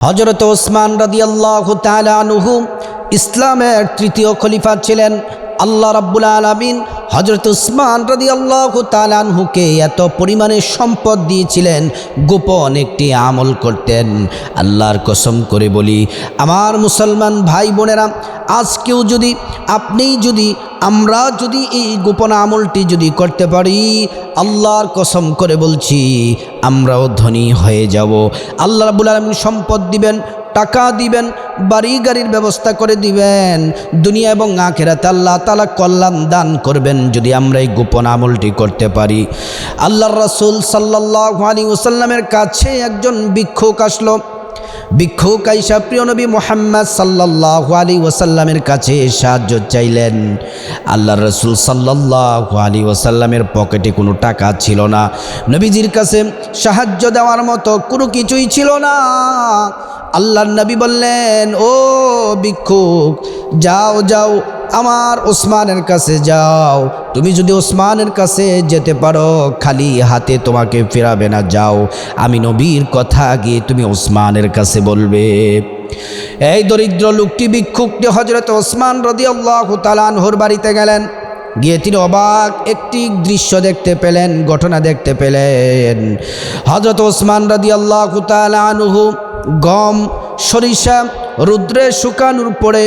হযরত ওসমান রাদিয়াল্লাহু তাআলা আনহু ইসলামের তৃতীয় খলিফা ছিলেন। আল্লাহ রাব্বুল আলামিন হযরত ওসমান রাদিয়াল্লাহু তাআলা আনহুকে এত পরিমাণে সম্পদ দিয়েছিলেন, গোপন একটি আমল করতেন। আল্লাহর কসম করে বলি, আমার মুসলমান ভাই বোনেরা, আজকেও যদি আমরা যদি এই গোপন আমলটি যদি করতে পারি, আল্লাহর কসম করে বলছি আমরাও ধনী হয়ে যাব। আল্লাহ রাব্বুল আলামিন সম্পদ দিবেন, টাকা দিবেন, বাড়ি গাড়ির ব্যবস্থা করে দিবেন। দুনিয়া এবং আখিরাতে আল্লাহ তাআলা কল্যাণ দান করবেন যদি আমরা এই গোপন আমলটি করতে পারি। আল্লাহর রাসূল সাল্লাল্লাহু আলাইহি ওয়াসাল্লামের কাছে একজন ভিক্ষুক আসলো। ভিক্ষুক আইসা প্রিয় নবী মুহাম্মদ সাল্লাল্লাহু আলাইহি ওয়াসাল্লামের কাছে সাহায্য চাইলেন। আল্লাহর রাসূল সাল্লাল্লাহু আলাইহি ওয়াসাল্লামের পকেটে কোনো টাকা ছিল না, নবীজির কাছে সাহায্য দেওয়ার মতো কোনো কিছুই ছিল না। আল্লাহর নবী বললেন, ও ভিক্ষুক, যাও যাও আমার ওসমানের কাছে যাও। তুমি যদি ওসমানের কাছে যেতে পারো, খালি হাতে তোমাকে ফেরাবে না। যাও, আমি নবীর কথা গিয়ে তুমি ওসমানের কাছে বলবে। এই দরিদ্র লোকটি, ভিক্ষুকটি হযরত ওসমান রাদিয়াল্লাহু তাআলা আনহুর বাড়িতে গেলেন। গিয়ে তিনি অবাক একটি দৃশ্য দেখতে পেলেন, ঘটনা দেখতে পেলেন। হযরত ওসমান রাদিয়াল্লাহু তাআলা আনহু গম, সরিষা রুদ্রে শুকানোর পরে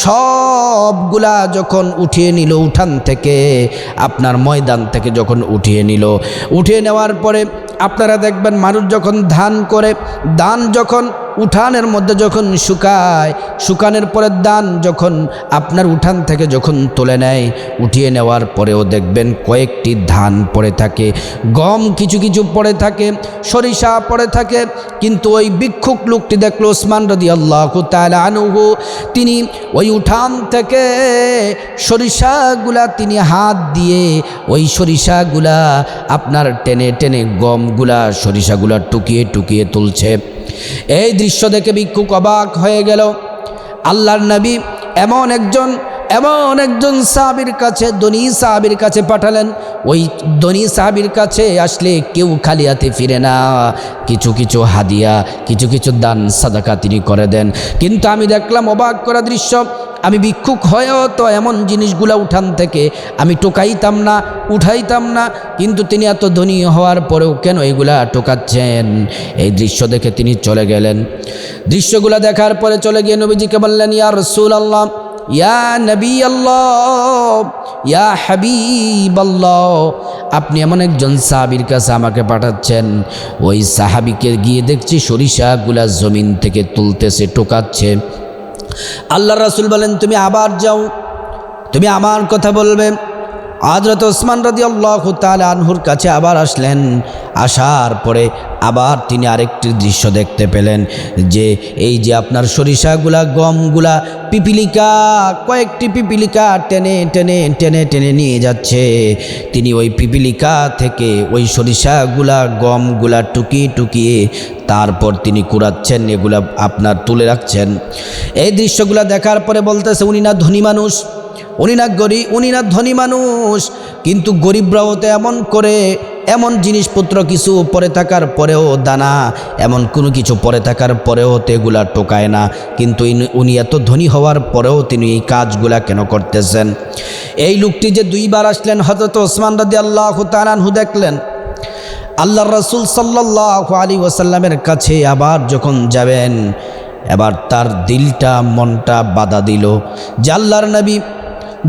সবগুলা যখন উঠিয়ে নিল উঠান থেকে, আপনার ময়দান থেকে যখন উঠিয়ে নিল, উঠিয়ে নেওয়ার পরে আপনারা দেখবেন মানুষ যখন ধান করে, ধান যখন উঠানের মধ্যে যখন শুকায়, শুকানোর পরে ধান যখন আপনার উঠান থেকে যখন তুলে নেয়, উঠিয়ে নেওয়ার পরেও দেখবেন কয়েকটি ধান পড়ে থাকে, গম কিছু কিছু পড়ে থাকে, সরিষা পড়ে থাকে। কিন্তু ওই ভিক্ষুক লোকটি দেখলো ওসমান রাদিয়াল্লাহু তাআলা আনহু, তিনি ওই উঠান থেকে সরিষাগুলা তিনি হাত দিয়ে ওই সরিষাগুলা আপনার টেনে টেনে গমগুলা সরিষাগুলা টুকিয়ে টুকিয়ে তুলছে। এই দৃশ্য দেখে ভিক্ষুক অবাক হয়ে গেল। আল্লাহর নবী এমন একজন সাহাবীর কাছে, ধনী সাহাবীর কাছে পাঠালেন। ওই ধনী সাহাবীর কাছে আসলে কেউ খালি হাতে ফিরে না, কিছু কিছু হাদিয়া, কিছু কিছু দান সাদাকা তিনি করে দেন। কিন্তু আমি দেখলাম অবাক করা দৃশ্য, আমি ভিক্ষুক হয়েও তো এমন জিনিসগুলা উঠান থেকে আমি টোকাইতাম না, উঠাইতাম না, কিন্তু তিনি এত ধনী হওয়ার পরেও কেন এগুলা টোকাচ্ছেন? এই দৃশ্য দেখে তিনি চলে গেলেন। দৃশ্যগুলা দেখার পরে চলে গিয়ে নবীজিকে বললেন, ইয়া রাসূলুল্লাহ, ইয়া নবী আল্লাহ, ইয়া হাবিব আল্লাহ, আপনি এমন একজন সাহাবীর কাছে আমাকে পাঠাচ্ছেন। ওই সাহাবীকে গিয়ে দেখছি সরিষাগুলা জমিন থেকে তুলতেছে, টোকাচ্ছে। আল্লাহর রাসূল বলেন, তুমি আবার যাও, তুমি আমার কথা বলবে। হযরত ওসমান রাদিয়াল্লাহু তাআলা আনহুর কাছে আবার আসলেন। আসার পরে আবার তিনি আরেকটি দৃশ্য দেখতে পেলেন, যে এই যে আপনার সরিষাগুলা, গমগুলা, পিপিলিকা, কয়েকটি পিপিলিকা টেনে টেনে টেনে টেনে নিয়ে যাচ্ছে। তিনি ওই পিপিলিকা থেকে ওই সরিষাগুলা, গমগুলা টুকিয়ে টুকিয়ে তারপর তিনি কুড়াচ্ছেন, এগুলা আপনার তুলে রাখছেন। এই দৃশ্যগুলা দেখার পরে বলতেছে, উনি না ধনী মানুষ, উনি না ধনী মানুষ, কিন্তু গরিবরাও তো এমন করে, এমন জিনিসপত্র কিছু পরে থাকার পরেও, দানা এমন কোনো কিছু পরে থাকার পরেও তো এগুলা টোকায় না। কিন্তু উনি এত ধনী হওয়ার পরেও তিনি এই কাজগুলা কেন করতেছেন? এই লোকটি যে দুইবার আসলেন, হযরত ওসমান রাদিয়াল্লাহু তাআলা আনহু দেখলেন। আল্লাহর রাসূল সাল্লাল্লাহু আলাইহি ওয়াসাল্লামের কাছে আবার যখন যাবেন, এবার তার দিলটা, মনটা বাধা দিল যে আল্লাহর নবী,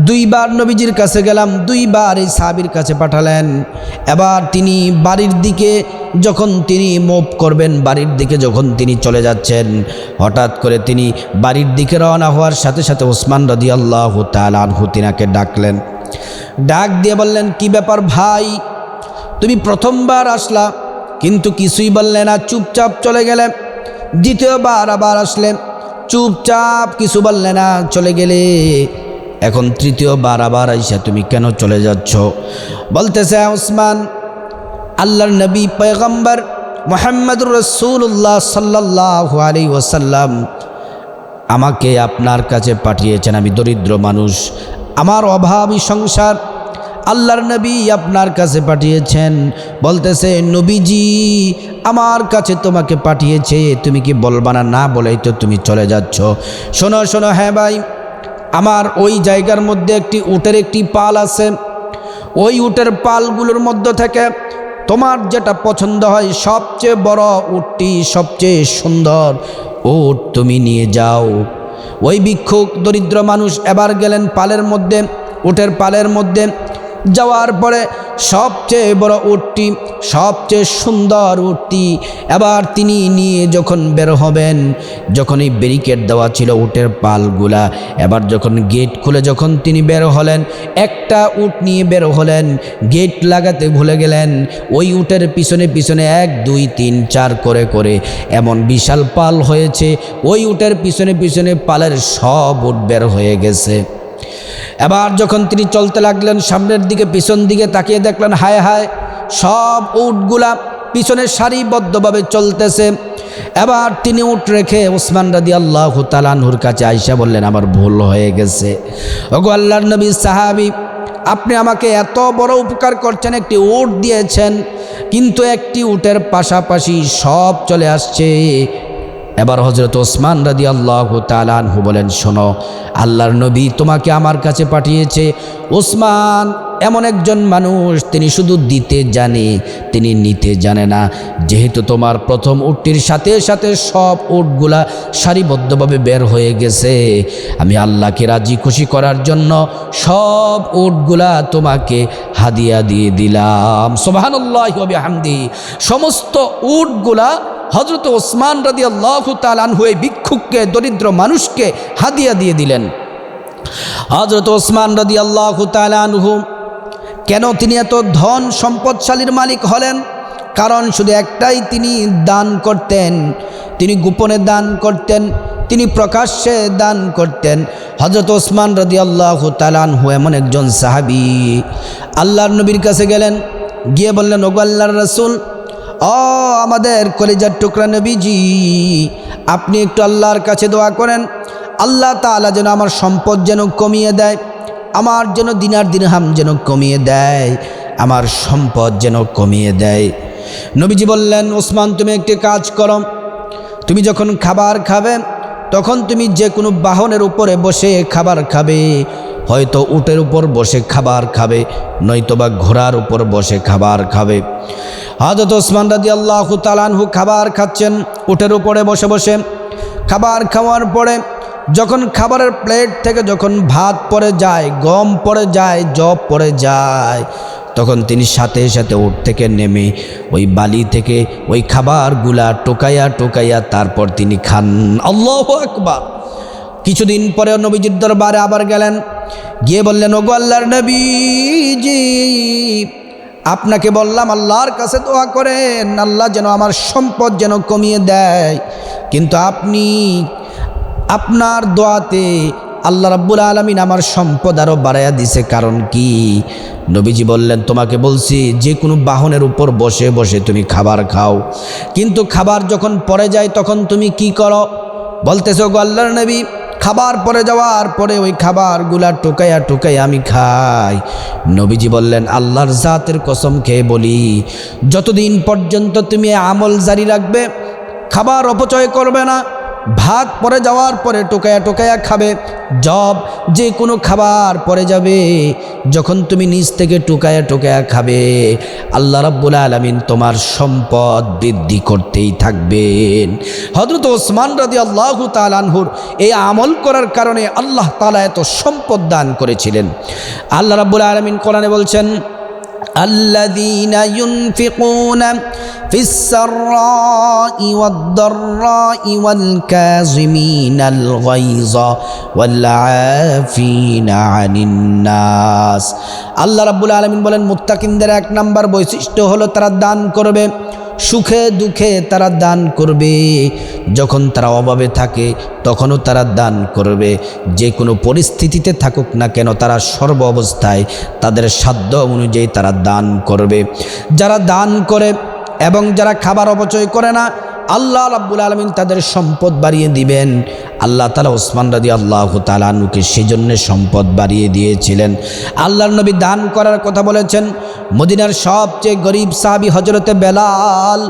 দুইবার নবীজির কাছে গেলাম, দুইবার এই সাহাবীর কাছে পাঠালেন। এবার তিনি বাড়ির দিকে যখন তিনি মুভ করবেন, বাড়ির দিকে যখন তিনি চলে যাচ্ছেন, হঠাৎ করে তিনি বাড়ির দিকে রওনা হওয়ার সাথে সাথে ওসমান রাদিয়াল্লাহু তাআলা আনহু তিনাকে ডাকলেন। ডাক দিয়ে বললেন, কি ব্যাপার ভাই, তুমি প্রথমবার আসলা কিন্তু কিছুই বললে না, চুপচাপ চলে গেলে। দ্বিতীয়বার আবার আসলে, চুপচাপ কিছু বললে না, চলে গেলে। এখন তৃতীয়বার আবার আইসা তুমি কেন চলে যাচ্ছ? বলতেছে, ওসমান, আল্লাহর নবী পয়গম্বর মুহাম্মদুর রাসূলুল্লাহ সাল্লাল্লাহু আলাইহি ওয়াসাল্লাম আমাকে আপনার কাছে পাঠিয়েছেন। আমি দরিদ্র মানুষ, আমার অভাবী সংসার, আল্লাহর নবী আপনার কাছে পাঠিয়েছেন। বলতেছে, নবীজি আমার কাছে তোমাকে পাঠিয়েছে, তুমি কি বলবা না? না বলেই তো তুমি চলে যাচ্ছ। শোনো শোনো, হ্যাঁ ভাই, আমার ওই জায়গার মধ্যে একটি উটের একটি পাল আছে। ওই উটের পালগুলোর মধ্য থেকে তোমার যেটা পছন্দ হয়, সবচেয়ে বড় উটটি, সবচেয়ে সুন্দর উট তুমি নিয়ে যাও। ওই ভিক্ষুক দরিদ্র মানুষ এবার গেলেন পালের মধ্যে, উটের পালের মধ্যে। যাওয়ার পরে সবচেয়ে বড় উটটি, সবচেয়ে সুন্দর উটটি এবার তিনি নিয়ে যখন বের হবেন, যখন এই ব্যারিকেড দেওয়া ছিল উটের পালগুলা, এবার যখন গেট খুলে যখন তিনি বের হলেন, একটা উট নিয়ে বের হলেন, গেট লাগাতে ভুলে গেলেন। ওই উটের পিছনে পিছনে 1 2 3 4 করে করে এমন বিশাল পাল হয়েছে, ওই উটের পিছনে পিছনে পালের সব উট বের হয়ে গেছে। এবার যখন তিনি চলতে লাগলেন, সামনের দিকে পিছন দিকে তাকিয়ে দেখলেন, হায় হায়, সব উটগুলা পিছনে সারিবদ্ধভাবে চলতেছে। এবার তিনি উট রেখে ওসমান রাদিয়াল্লাহু তাআলা আনহুর কাছে আয়েশা বললেন, আমার ভুল হয়ে গেছে। ওগো আল্লাহর নবী সাহাবী, আপনি আমাকে এত বড় উপকার করছেন, একটি উট দিয়েছেন, কিন্তু একটি উটের পাশাপাশি সব চলে আসছে। এবার হযরত ওসমান রাদিয়াল্লাহু তাআলা আনহু বলেন, শোনো, আল্লাহর নবী তোমাকে আমার কাছে পাঠিয়েছে। ওসমান এমন একজন মানুষ, তিনি শুধু দিতে জানে, তিনি নিতে জানে না। যেহেতু তোমার প্রথম উটটির সাথে সাথে সব উটগুলা সারিবদ্ধভাবে বের হয়ে গেছে, আমি আল্লাহকে রাজি খুশি করার জন্য সব উটগুলা তোমাকে হাদিয়া দিয়ে দিলাম। সুবহানাল্লাহি ওয়া বিহামদিহি। সমস্ত উটগুলা হযরত ওসমান রাদিয়াল্লাহু তাআলা আনহু এই ভিক্ষুককে, দরিদ্র মানুষকে হাদিয়া দিয়ে দিলেন। হযরত ওসমান রাদিয়াল্লাহু তাআলা আনহু কেন তিনি এত ধন সম্পদশালীর মালিক হলেন? কারণ শুধু একটাই, তিনি দান করতেন। তিনি গোপনে দান করতেন, তিনি প্রকাশ্যে দান করতেন। হযরত ওসমান রাদিয়াল্লাহু তাআলা আনহু এমন একজন সাহাবী, আল্লাহর নবীর কাছে গেলেন, গিয়ে বললেন, ওগো আল্লাহর রাসূল, আমাদের কলিজার টুকরা নবীজি, আপনি একটু আল্লাহর কাছে দোয়া করেন, আল্লাহ তাআলা যেন আমার সম্পদ যেন কমিয়ে দেয়, আমার যেন দিনার দিরহাম যেন কমিয়ে দেয়, আমার সম্পদ যেন কমিয়ে দেয়। নবীজি বললেন, ওসমান, তুমি একটি কাজ করো, তুমি যখন খাবার খাবে তখন তুমি যে কোনো বাহনের উপরে বসে খাবার খাবে। হয়তো উটের উপর বসে খাবার খাবে, নয়তোবা ঘোড়ার উপর বসে খাবার খাবে। হযরত ওসমান রাদিয়াল্লাহু তাআলা আনহু খাবার খাচ্ছেন উটের উপরে বসে বসে। খাবার খাওয়ার পরে যখন খাবারের প্লেট থেকে যখন ভাত পড়ে যায়, গম পড়ে যায়, জব পড়ে যায়, তখন তিনি সাথে সাথে উট থেকে নেমে ওই বালি থেকে ওই খাবারগুলা টোকাইয়া টোকাইয়া তারপর তিনি খান। আল্লাহু আকবার। কিছুদিন পরে নবীজির দরবারে আবার গেলেন, গিয়ে বললেন, ওগো আল্লাহর নবীজি, আপনাকে বললাম আল্লাহর কাছে দোয়া করেন, আল্লাহ যেন আমার সম্পদ যেন কমিয়ে দেয়, কিন্তু আপনি আপনার দোয়াতে আল্লাহ রাব্বুল আলামিন আমার সম্পদ আরও বাড়াইয়া দিছে। কারণ কি? নবীজি বললেন, তোমাকে বলছি যে কোনো বাহনের উপর বসে বসে তুমি খাবার খাও, কিন্তু খাবার যখন পড়ে যায় তখন তুমি কি করো? বলতেছো, গো আল্লাহর নবী, খাবার পড়ে যাওয়ার পরে ওই খাবারগুলা টোকাইয়া টোকাইয়া আমি খাই। নবীজি বললেন, আল্লাহর জাতের কসম খেয়ে বলি, যতদিন পর্যন্ত তুমি আমল জারি রাখবে, খাবার অপচয় করবে না, ভাত পড়ে যাওয়ার পরে টোকায়া টোকায়া খাবে, যে কোনো খাবার পড়ে যাবে, যখন তুমি নিজ থেকে টোকায়া টোকায়া খাবে, আল্লাহ রাব্বুল আলামিন তোমার সম্পদ বৃদ্ধি করতেই থাকবেন। হযরত ওসমান রাদিয়াল্লাহু তাআলা আনহুর এই আমল করার কারণে আল্লাহ তাআলা এত সম্পদ দান করেছিলেন। আল্লাহ রাব্বুল আলামিন কোরআনে বলছেন, الذين ينفقون في السراء والضراء والكاظمين الغيظ والعافين عن الناس। আল্লাহ রাব্বুল আলামিন বলেন, মুত্তাকিনদের 1 নম্বর বৈশিষ্ট্য হলো তারা দান করবে, সুখে দুঃখে তারা দান করবে, যখন তারা অভাবে থাকে তখনও তারা দান করবে, যে কোনো পরিস্থিতিতে থাকুক না কেন তারা সর্ব অবস্থায় তাদের সাধ্য অনুযায়ী তারা দান করবে। যারা দান করে এবং যারা খাবার অপচয় করে না, আল্লাহ রাব্বুল আলামিন তাদের সম্পদ বাড়িয়ে দিবেন। আল্লাহ তাআলা ওসমান রাদিয়াল্লাহু তাআলা আনহুকে সেই জন্য সম্পদ বাড়িয়ে দিয়েছিলেন। আল্লাহর নবী দান করার কথা বলেছেন। মদিনার সবচেয়ে গরিব সাহাবী হযরতে বেলাল,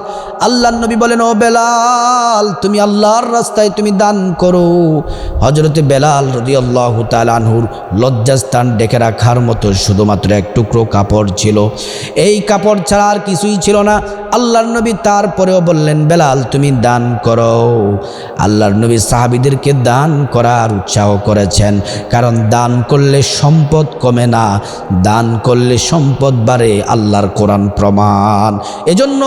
আল্লাহর নবী বলেন, ও বেলাল তুমি আল্লাহর রাস্তায় তুমি দান করো। হযরতে বেলাল রাদিয়াল্লাহু তাআলা আনহুর লজ্জাস্থান ডেকে রাখার মতো শুধুমাত্র এক টুকরো কাপড় ছিল, এই কাপড় ছাড়া আর কিছুই ছিল না। আল্লাহর নবী তারপরেও বললেন, বেলাল তুমি দান করো। আল্লাহর নবী সাহাবীদেরকে দান করার উৎসাহ করেছেন, কারণ দান করলে সম্পদ কমে না, দান করলে সম্পদ বাড়ে। আল্লাহর কোরআন প্রমাণ। এজন্য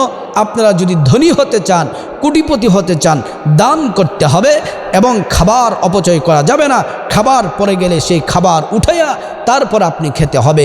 আপনারা যদি ধনী হতে চান, কোটিপতি হতে চান, দান করতে হবে এবং খাবার অপচয় করা যাবে না। খাবার পড়ে গেলে সেই খাবার উঠাইয়া তারপর আপনি খেতে হবে।